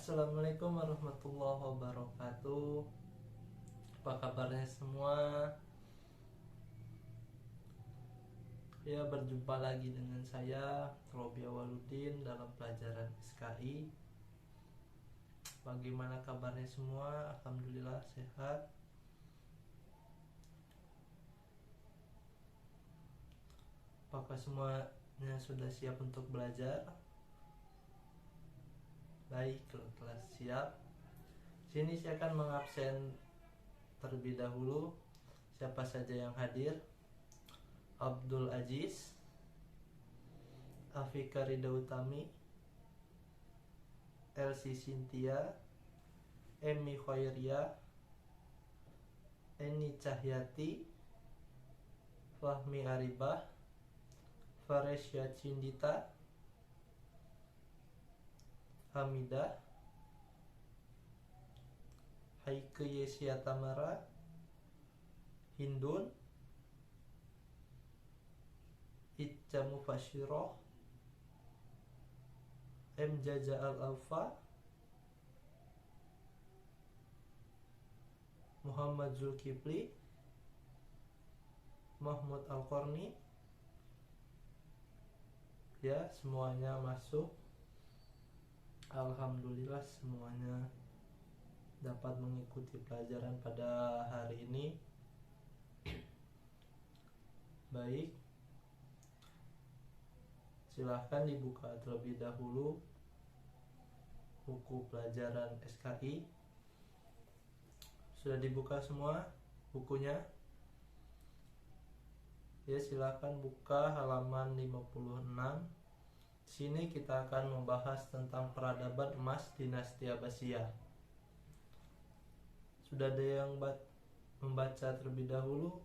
Assalamualaikum warahmatullahi wabarakatuh. Apa kabarnya semua? Ya, berjumpa lagi dengan saya Robi Awaludin dalam pelajaran SKI. Bagaimana kabarnya semua? Alhamdulillah sehat. Apakah semuanya sudah siap untuk belajar? Baik, kalau telah siap, sini saya akan mengabsen terlebih dahulu siapa saja yang hadir. Abdul Aziz, Afika Rida Utami, Elsie Cynthia, Emi Khairia, Eni Cahyati, Fahmi Aribah, Faresya Cindita, Hamidah, Haike Yesia Tamara, Hindun, Ica Mufashiroh, M. Jaja Al-Alfa, Muhammad Zulkifli, Mahmud Al-Qarni. Ya, semuanya masuk. Alhamdulillah semuanya dapat mengikuti pelajaran pada hari ini. Baik, silahkan dibuka terlebih dahulu buku pelajaran SKI. Sudah dibuka semua bukunya? Ya, silahkan buka halaman 56. Sini kita akan membahas tentang peradaban emas dinasti Abbasiyah. Sudah ada yang membaca terlebih dahulu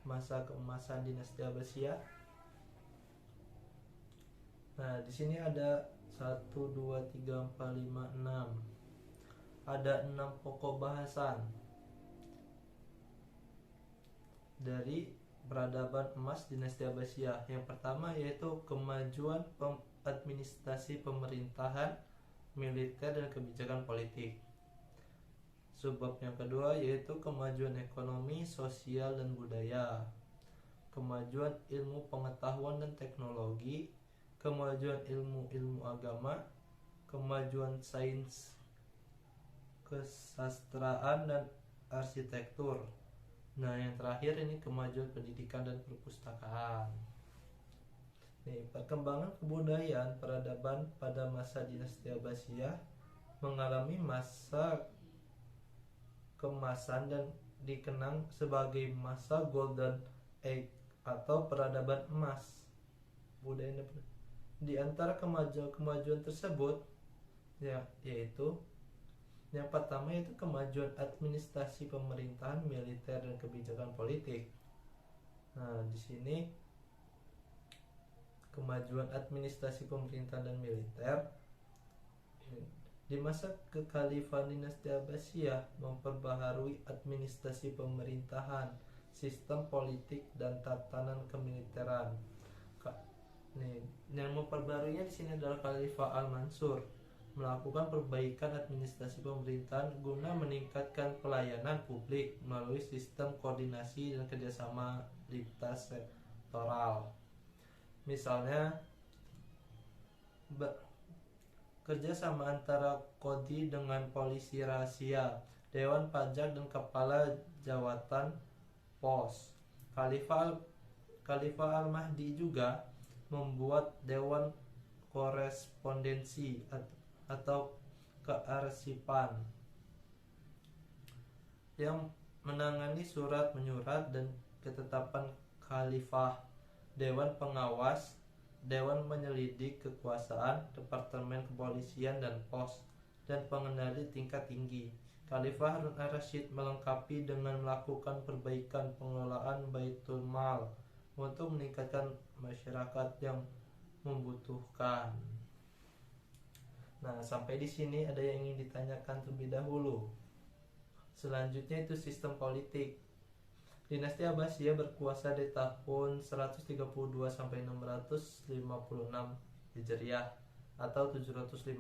masa keemasan dinasti Abbasiyah? Nah, di sini ada 1, 2, 3, 4, 5, 6. Ada 6 pokok bahasan dari peradaban emas dinasti Abbasiyah. Yang pertama yaitu kemajuan administrasi pemerintahan, militer, dan kebijakan politik. Subbab yang kedua yaitu kemajuan ekonomi, sosial, dan budaya, kemajuan ilmu pengetahuan dan teknologi, kemajuan ilmu agama, kemajuan sains, kesastraan, dan arsitektur. Nah, yang terakhir ini kemajuan pendidikan dan perpustakaan. Nih, perkembangan kebudayaan peradaban pada masa dinasti Abbasiyah mengalami masa keemasan dan dikenang sebagai masa Golden Age atau peradaban emas. Budaya di antara kemajuan tersebut yaitu yang pertama yaitu kemajuan administrasi pemerintahan, militer, dan kebijakan politik. Nah, di sini kemajuan administrasi pemerintahan dan militer di masa kekhalifahan dinasti Abbasiyah memperbaharui administrasi pemerintahan, sistem politik, dan tatanan kemiliteran. Nih, yang memperbaharuinya di sini adalah Khalifah Al-Mansur, melakukan perbaikan administrasi pemerintahan guna meningkatkan pelayanan publik melalui sistem koordinasi dan kerjasama lintas sektoral. Misalnya, kerjasama antara Kodi dengan polisi rahasia, Dewan Pajak, dan kepala jawatan pos. Khalifah Al-Mahdi juga membuat Dewan Korespondensi atau kearsipan yang menangani surat menyurat dan ketetapan khalifah, dewan pengawas, dewan penyelidik kekuasaan, departemen kepolisian dan pos, dan pengendali tingkat tinggi. Khalifah Harun ar-Rasyid melengkapi dengan melakukan perbaikan pengelolaan Baitul Mal untuk meningkatkan masyarakat yang membutuhkan. Nah, sampai di sini ada yang ingin ditanyakan terlebih dahulu. Selanjutnya itu sistem politik. Dinasti Abbasiyah berkuasa dari tahun 132 sampai 656 Hijriah atau 750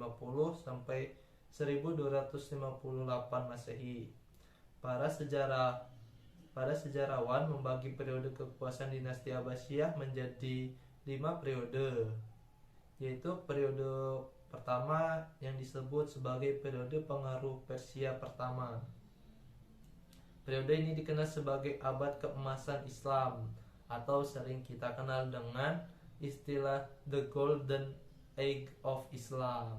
sampai 1258 Masehi. Para sejarawan membagi periode kekuasaan dinasti Abbasiyah menjadi 5 periode, yaitu periode pertama yang disebut sebagai periode pengaruh Persia pertama. Periode ini dikenal sebagai abad keemasan Islam atau sering kita kenal dengan istilah The Golden Age of Islam,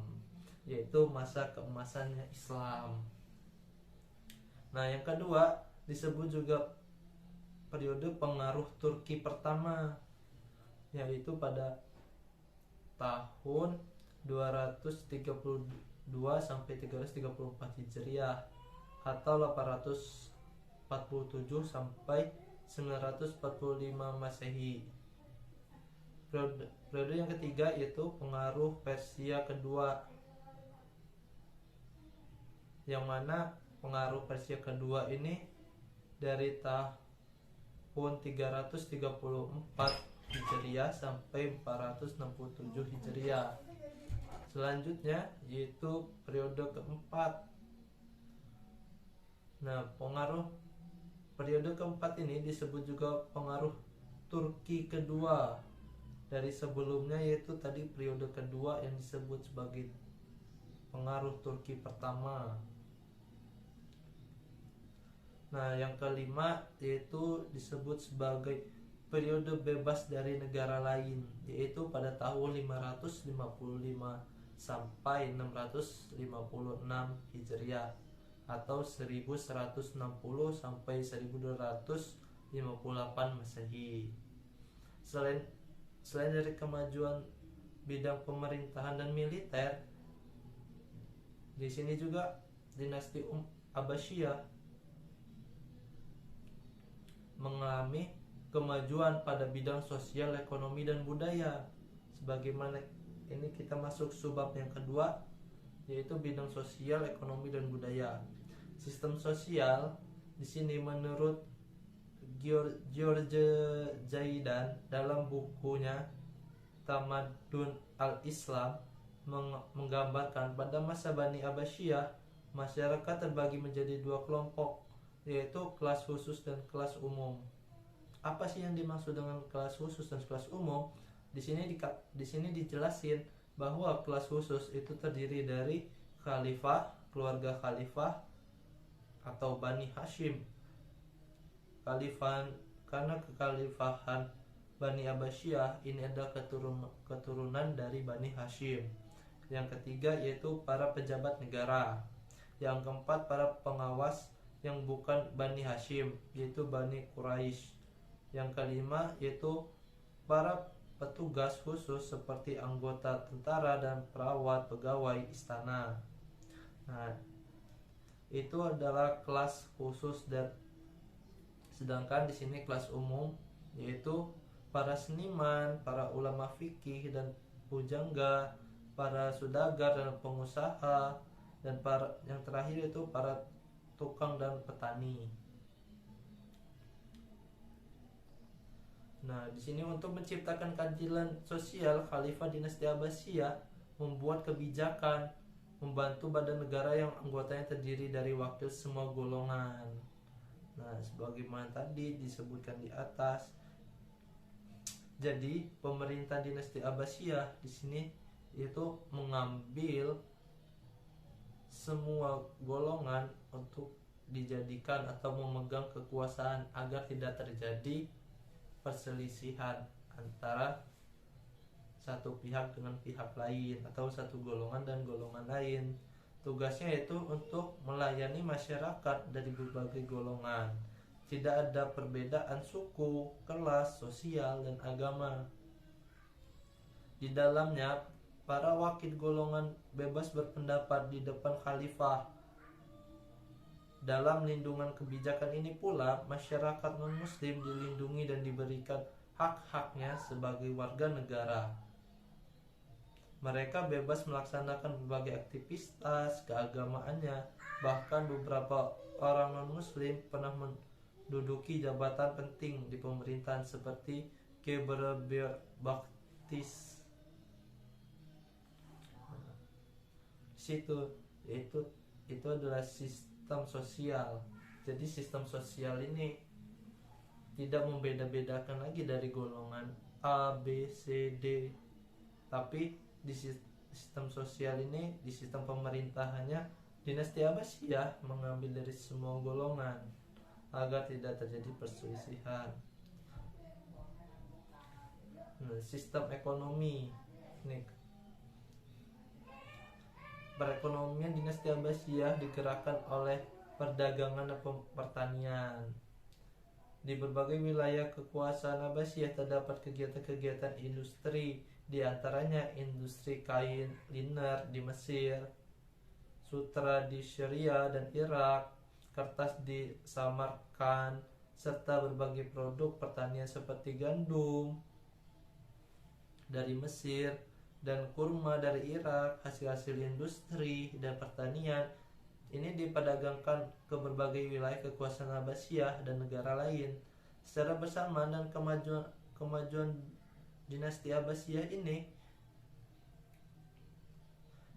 yaitu masa keemasannya Islam. Nah, yang kedua disebut juga periode pengaruh Turki pertama, yaitu pada tahun 232 sampai 334 Hijriah atau 847 sampai 945 Masehi. Periode yang ketiga yaitu pengaruh Persia kedua, yang mana pengaruh Persia kedua ini dari tahun 334 Hijriah sampai 467 Hijriah. Selanjutnya yaitu periode keempat. Nah, periode keempat ini disebut juga pengaruh Turki kedua. Dari sebelumnya yaitu tadi periode kedua yang disebut sebagai pengaruh Turki pertama. Nah, yang kelima yaitu disebut sebagai periode bebas dari negara lain, yaitu pada tahun 555 sampai 656 Hijriah atau 1160 sampai 1258 Masehi. Selain dari kemajuan bidang pemerintahan dan militer, di sini juga dinasti Abbasiyah mengalami kemajuan pada bidang sosial, ekonomi, dan budaya. Sebagaimana ini kita masuk subbab yang kedua, yaitu bidang sosial, ekonomi, dan budaya. Sistem sosial di sini menurut George Zaidan dalam bukunya Tamadun al-Islam menggambarkan pada masa Bani Abbasiyah masyarakat terbagi menjadi dua kelompok, yaitu kelas khusus dan kelas umum. Apa sih yang dimaksud dengan kelas khusus dan kelas umum? Di sini dijelasin bahwa kelas khusus itu terdiri dari khalifah, keluarga khalifah atau Bani Hashim. Karena kekhalifahan Bani Abbasiyah ini adalah keturunan dari Bani Hashim. Yang ketiga yaitu para pejabat negara. Yang keempat para pengawas yang bukan Bani Hashim, yaitu Bani Quraisy. Yang kelima yaitu para petugas khusus seperti anggota tentara dan perawat pegawai istana. Nah, itu adalah kelas khusus, dan sedangkan di sini kelas umum yaitu para seniman, para ulama fikih dan pujangga, para saudagar dan pengusaha, dan yang terakhir itu para tukang dan petani. Nah, di sini untuk menciptakan keadilan sosial, Khalifah dinasti Abbasiyah membuat kebijakan membantu badan negara yang anggotanya terdiri dari wakil semua golongan. Nah, sebagaimana tadi disebutkan di atas. Jadi, pemerintah dinasti Abbasiyah di sini itu mengambil semua golongan untuk dijadikan atau memegang kekuasaan agar tidak terjadi perselisihan antara satu pihak dengan pihak lain atau satu golongan dan golongan lain. Tugasnya yaitu untuk melayani masyarakat dari berbagai golongan. Tidak ada perbedaan suku, kelas, sosial, dan agama. Di dalamnya, para wakil golongan bebas berpendapat di depan khalifah. Dalam lindungan kebijakan ini pula, masyarakat non-muslim dilindungi dan diberikan hak-haknya sebagai warga negara. Mereka bebas melaksanakan berbagai aktivitas keagamaannya. Bahkan beberapa orang non-muslim pernah menduduki jabatan penting di pemerintahan seperti Geber Baktis. situ, yaitu itu adalah sistem sosial. Jadi sistem sosial ini tidak membeda-bedakan lagi dari golongan A, B, C, D, tapi di sistem sosial ini, di sistem pemerintahannya, dinasti Abbasiyah mengambil dari semua golongan agar tidak terjadi perselisihan. Sistem ekonomi nih, perekonomian dinasti Abbasiyah digerakkan oleh perdagangan dan pertanian. Di berbagai wilayah kekuasaan Abbasiyah terdapat kegiatan-kegiatan industri, di antaranya industri kain liner di Mesir, sutra di Syria dan Irak, kertas di Samarkand, serta berbagai produk pertanian seperti gandum dari Mesir dan kurma dari Irak. Hasil-hasil industri dan pertanian ini diperdagangkan ke berbagai wilayah kekuasaan Abbasiyah dan negara lain. Secara bersamaan dan kemajuan dinasti Abbasiyah ini,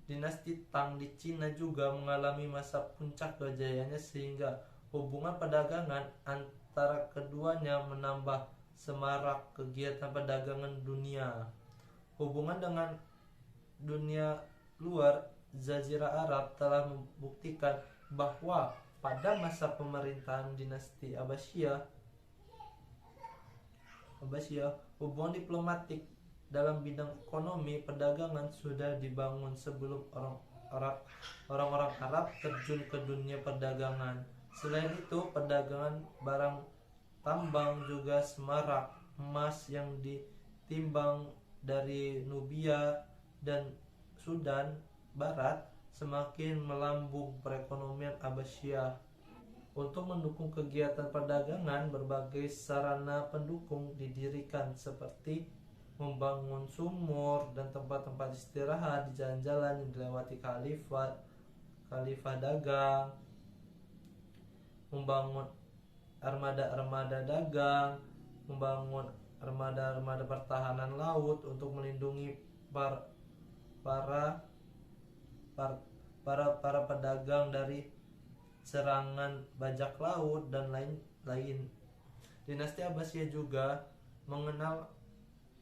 dinasti Tang di Cina juga mengalami masa puncak kejayaannya, sehingga hubungan perdagangan antara keduanya menambah semarak kegiatan perdagangan dunia. Hubungan dengan dunia luar Jazirah Arab telah membuktikan bahwa pada masa pemerintahan dinasti Abbasiyah, hubungan diplomatik dalam bidang ekonomi perdagangan sudah dibangun sebelum orang-orang Arab terjun ke dunia perdagangan. Selain itu, perdagangan barang tambang juga semarak. Emas yang ditimbang dari Nubia dan Sudan Barat semakin melambung perekonomian Abbasiyah. Untuk mendukung kegiatan perdagangan, berbagai sarana pendukung didirikan seperti membangun sumur dan tempat-tempat istirahat di jalan-jalan yang dilewati khalifah dagang, membangun armada-armada dagang, membangun armada-armada pertahanan laut untuk melindungi para pedagang dari serangan bajak laut dan lain-lain. Dinasti Abbasiyah juga mengenal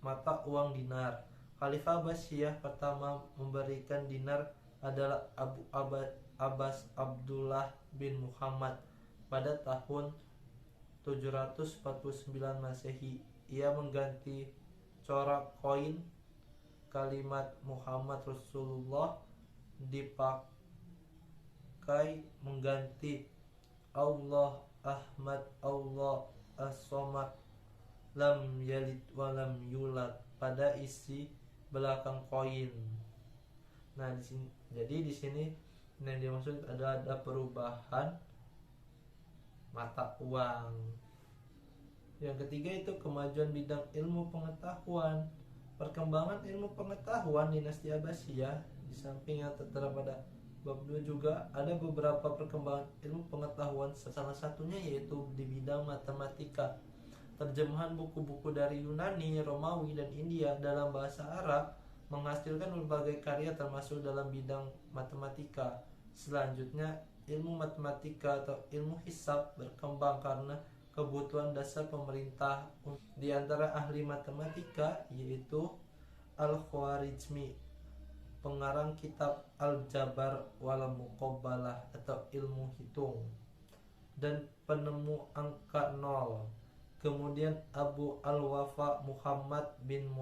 mata uang dinar. Khalifah Abbasiyah pertama memberikan dinar adalah Abu Abbas Abdullah bin Muhammad pada tahun 749 Masehi. Ia mengganti corak koin kalimat Muhammad Rasulullah dipakai mengganti Allah Ahmad Allah As-Somad lam yalid walam yulad pada isi belakang koin. Nah, di sini yang dimaksud ada perubahan mata uang. Yang ketiga itu kemajuan bidang ilmu pengetahuan. Perkembangan ilmu pengetahuan dinasti Abbasiyah, di samping yang tertera pada bab 2 juga ada beberapa perkembangan ilmu pengetahuan, salah satunya yaitu di bidang matematika. Terjemahan buku-buku dari Yunani, Romawi, dan India dalam bahasa Arab menghasilkan berbagai karya termasuk dalam bidang matematika. Selanjutnya, ilmu matematika atau ilmu hisab berkembang karena kebutuhan dasar pemerintah. Di antara ahli matematika yaitu Al-Khwarizmi, pengarang kitab Al-Jabar wal Muqabbalah atau ilmu hitung, dan penemu angka 0. Kemudian Abu Al-Wafa Muhammad bin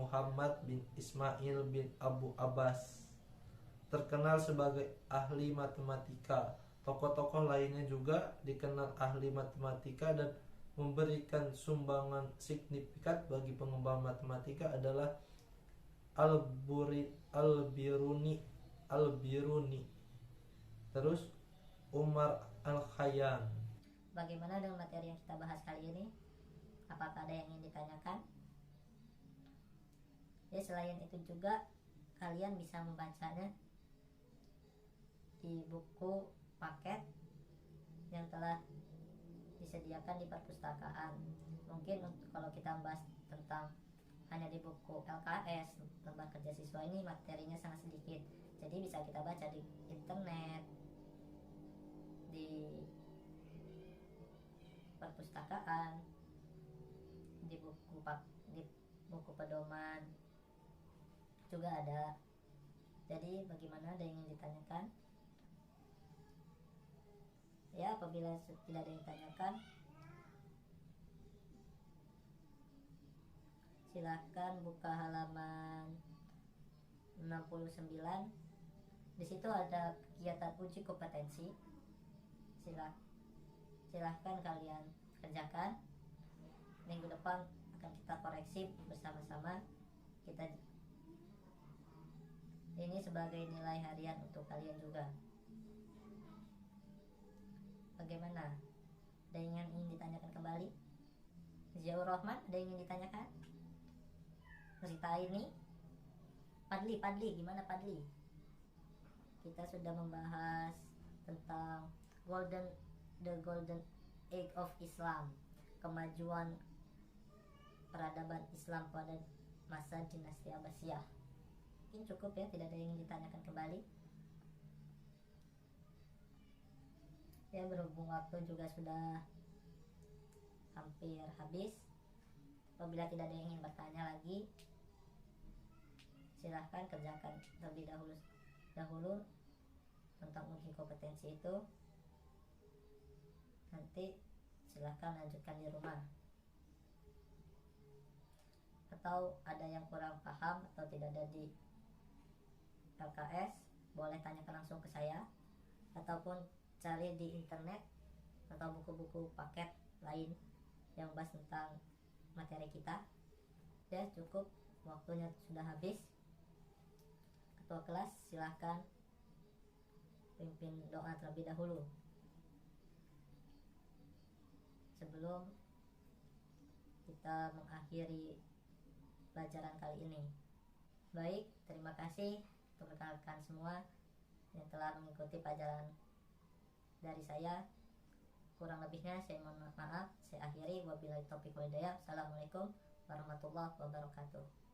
Ismail bin Abu Abbas, terkenal sebagai ahli matematika. Tokoh-tokoh lainnya juga dikenal ahli matematika dan memberikan sumbangan signifikan bagi pengembangan matematika adalah Al-Biruni, terus Umar Al-Khayyam. Bagaimana dengan materi yang kita bahas kali ini? Apakah ada yang ingin ditanyakan? Ya, selain itu juga kalian bisa membacanya di buku paket yang telah disediakan di perpustakaan. Mungkin kalau kita bahas tentang hanya di buku LKS lembar kerja siswa ini materinya sangat sedikit, jadi bisa kita baca di internet, di perpustakaan, di buku pedoman juga ada. Jadi bagaimana, ada yang ingin ditanyakan? Ya, apabila tidak ada yang ditanyakan, silahkan buka halaman 69. Di situ ada kegiatan uji kompetensi. Silahkan kalian kerjakan. Minggu depan akan kita koreksi bersama-sama. Ini sebagai nilai harian untuk kalian juga. Bagaimana? Ada yang ingin ditanyakan kembali? Ziaur Rahman, ada yang ingin ditanyakan? Rita ini? Padli, gimana Padli? Kita sudah membahas tentang the golden age of Islam, kemajuan peradaban Islam pada masa dinasti Abbasiyah. Mungkin cukup ya, tidak ada yang ingin ditanyakan kembali. Ya, berhubung waktu juga sudah hampir habis, apabila tidak ada yang ingin bertanya lagi, silahkan kerjakan terlebih dahulu tentang uji kompetensi itu. Nanti silahkan lanjutkan di rumah. Atau ada yang kurang paham atau tidak ada di LKS, boleh tanyakan langsung ke saya, ataupun cari di internet atau buku-buku paket lain yang bahas tentang materi kita. Ya, cukup, waktunya sudah habis. Ketua kelas silahkan pimpin doa terlebih dahulu sebelum kita mengakhiri pelajaran kali ini. Baik, terima kasih untuk rekan-rekan semua yang telah mengikuti pelajaran dari saya. Kurang lebihnya saya mohon maaf. Saya akhiri, wabillahi taufiq wal hidayah. Assalamualaikum warahmatullahi wabarakatuh.